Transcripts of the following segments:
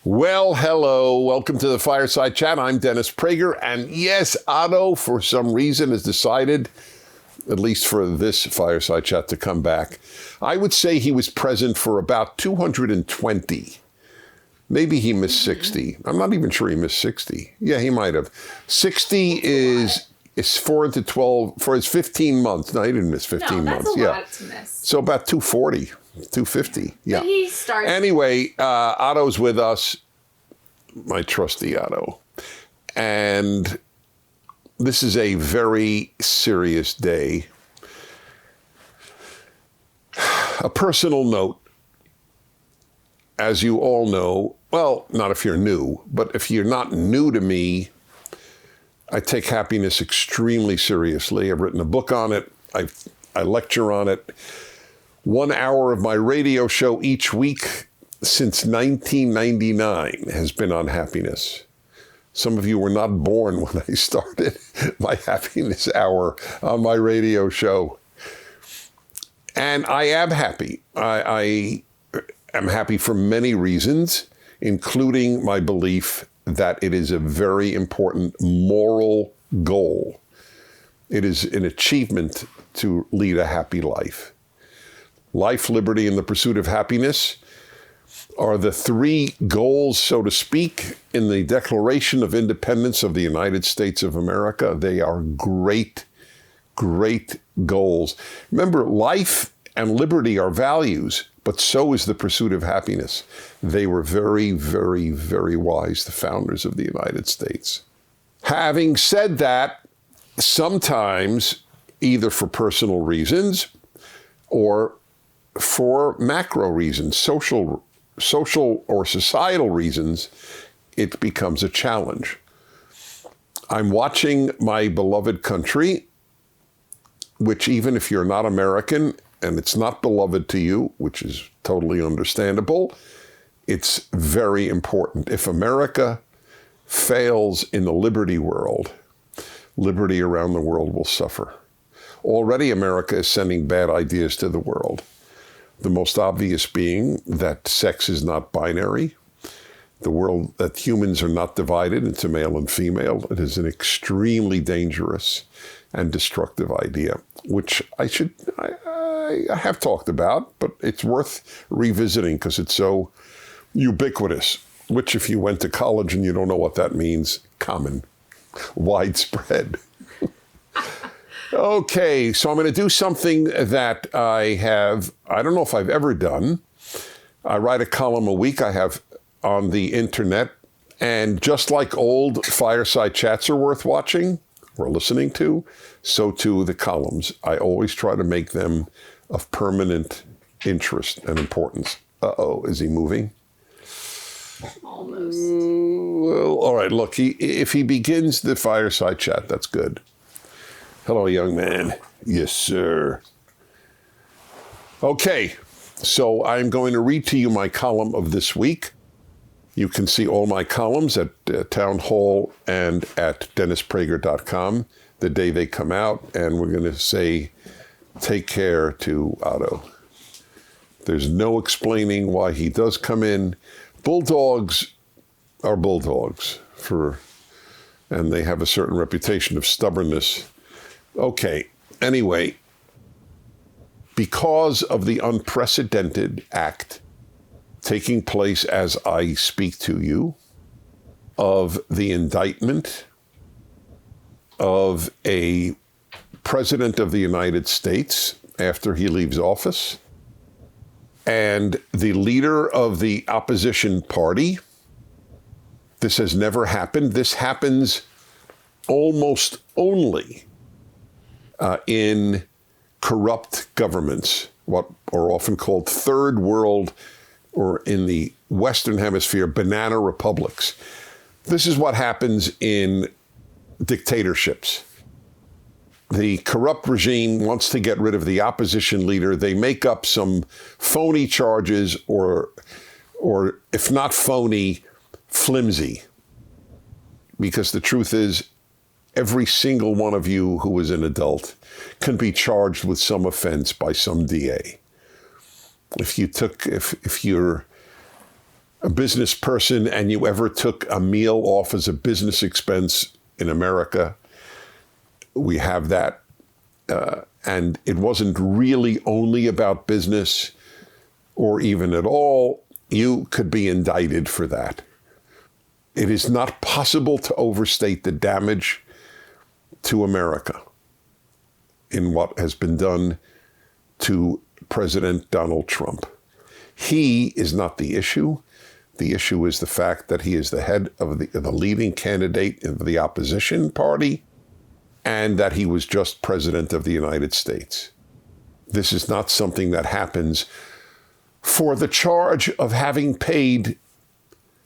Well, hello. Welcome to the Fireside Chat. I'm Dennis Prager. And yes, Otto, for some reason, has decided, at least for this Fireside Chat, to come back. I would say he was present for about 220. Maybe he missed 60. I'm not even sure he missed 60. Yeah, he might have. 60 is 4 into 12 for his 15 months. No, he didn't miss 15 months. That's a lot to miss. So about 240. 250, yeah. But he starts. Anyway, Otto's with us, my trusty Otto. And this is a very serious day. A personal note, as you all know, well, not if you're new, but if you're not new to me, I take happiness extremely seriously. I've written a book on it. I lecture on it. 1 hour of my radio show each week since 1999 has been on happiness. Some of you were not born when I started my happiness hour on my radio show. And I am happy. I am happy for many reasons, including my belief that it is a very important moral goal. It is an achievement to lead a happy life. Life, liberty, and the pursuit of happiness are the three goals, so to speak, in the Declaration of Independence of the United States of America. They are great, great goals. Remember, life and liberty are values, but so is the pursuit of happiness. They were very, very, very wise, the founders of the United States. Having said that, sometimes, either for personal reasons or for macro reasons, social or societal reasons, it becomes a challenge. I'm watching my beloved country, which even if you're not American and it's not beloved to you, which is totally understandable, it's very important. If America fails in the liberty world, liberty around the world will suffer. Already America is sending bad ideas to the world. The most obvious being that sex is not binary, that humans are not divided into male and female. It is an extremely dangerous and destructive idea, which I have talked about, but it's worth revisiting because it's so ubiquitous, which if you went to college and you don't know what that means, common, widespread. Okay, so I'm going to do something that I don't know if I've ever done. I write a column a week I have on the internet, and just like old fireside chats are worth watching or listening to, so too the columns. I always try to make them of permanent interest and importance. Uh-oh, is he moving? Almost. Well, all right, look, if he begins the fireside chat, that's good. Hello, young man. Yes, sir. Okay, so I'm going to read to you my column of this week. You can see all my columns at Town Hall and at DennisPrager.com the day they come out, and we're going to say, take care to Otto. There's no explaining why he does come in. Bulldogs are bulldogs, and they have a certain reputation of stubbornness. Okay, anyway, because of the unprecedented act taking place as I speak to you, of the indictment of a president of the United States after he leaves office, and the leader of the opposition party, this has never happened. This happens almost only in corrupt governments, what are often called third world, or in the Western Hemisphere, banana republics. This is what happens in dictatorships. The corrupt regime wants to get rid of the opposition leader. They make up some phony charges, or if not phony, flimsy. Because the truth is, every single one of you who is an adult can be charged with some offense by some DA. If you're a business person and you ever took a meal off as a business expense in America, we have that. And it wasn't really only about business or even at all. You could be indicted for that. It is not possible to overstate the damage to America in what has been done to President Donald Trump. He is not the issue. The issue is the fact that he is the head of the leading candidate of the opposition party and that he was just president of the United States. This is not something that happens for the charge of having paid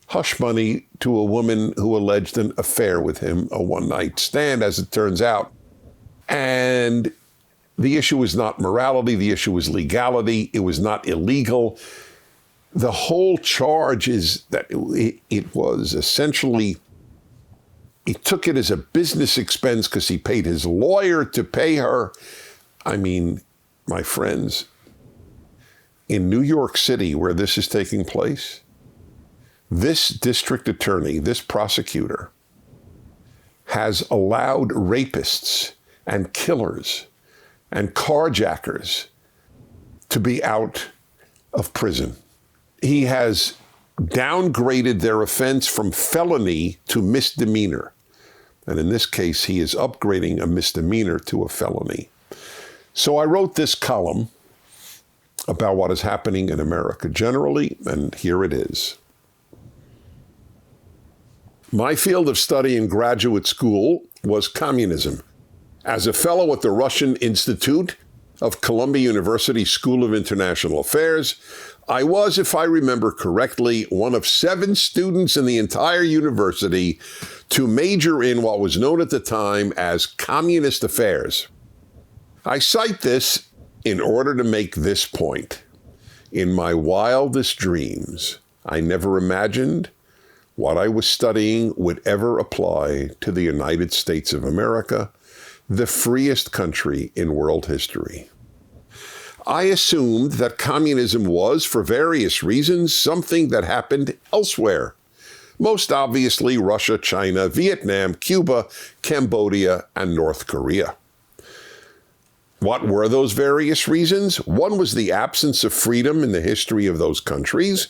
hush money to a woman who alleged an affair with him, a one-night stand, as it turns out. And the issue is not morality. The issue is legality. It was not illegal. The whole charge is that it was essentially, he took it as a business expense because he paid his lawyer to pay her. I mean, my friends, in New York City, where this is taking place, this district attorney, this prosecutor, has allowed rapists and killers and carjackers to be out of prison. He has downgraded their offense from felony to misdemeanor. And in this case, he is upgrading a misdemeanor to a felony. So I wrote this column about what is happening in America generally, and here it is. My field of study in graduate school was communism. As a fellow at the Russian Institute of Columbia University School of International Affairs, I was, if I remember correctly, one of 7 students in the entire university to major in what was known at the time as communist affairs. I cite this in order to make this point. In my wildest dreams, I never imagined what I was studying would ever apply to the United States of America, the freest country in world history. I assumed that communism was, for various reasons, something that happened elsewhere. Most obviously Russia, China, Vietnam, Cuba, Cambodia, and North Korea. What were those various reasons? One was the absence of freedom in the history of those countries.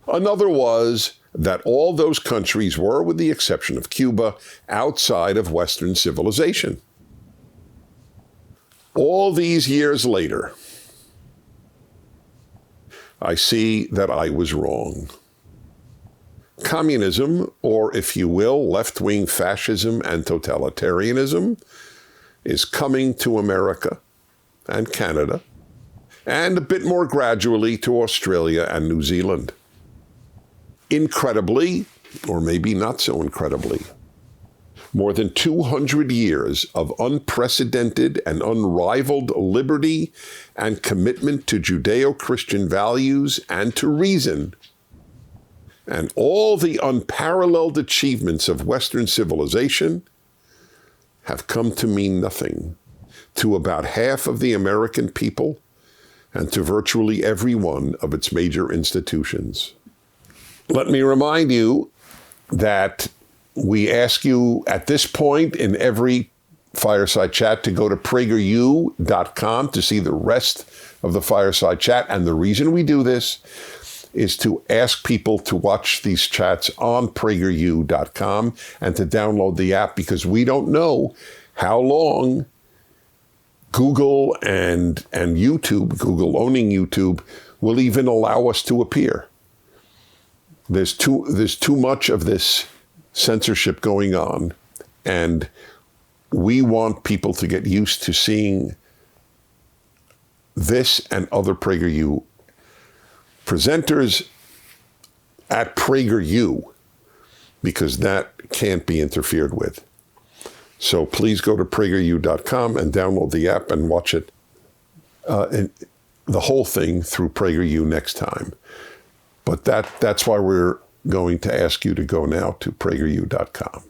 Another was that all those countries were, with the exception of Cuba, outside of Western civilization. All these years later, I see that I was wrong. Communism, or if you will, left-wing fascism and totalitarianism, is coming to America and Canada, and a bit more gradually to Australia and New Zealand. Incredibly, or maybe not so incredibly, more than 200 years of unprecedented and unrivaled liberty and commitment to Judeo-Christian values and to reason, and all the unparalleled achievements of Western civilization have come to mean nothing to about half of the American people and to virtually every one of its major institutions. Let me remind you that we ask you at this point in every Fireside Chat to go to PragerU.com to see the rest of the Fireside Chat. And the reason we do this is to ask people to watch these chats on PragerU.com and to download the app, because we don't know how long Google and YouTube, Google owning YouTube, will even allow us to appear. There's too much of this censorship going on, and we want people to get used to seeing this and other PragerU presenters at PragerU, because that can't be interfered with. So please go to PragerU.com and download the app and watch it, and the whole thing through PragerU next time. But that's why we're going to ask you to go now to PragerU.com.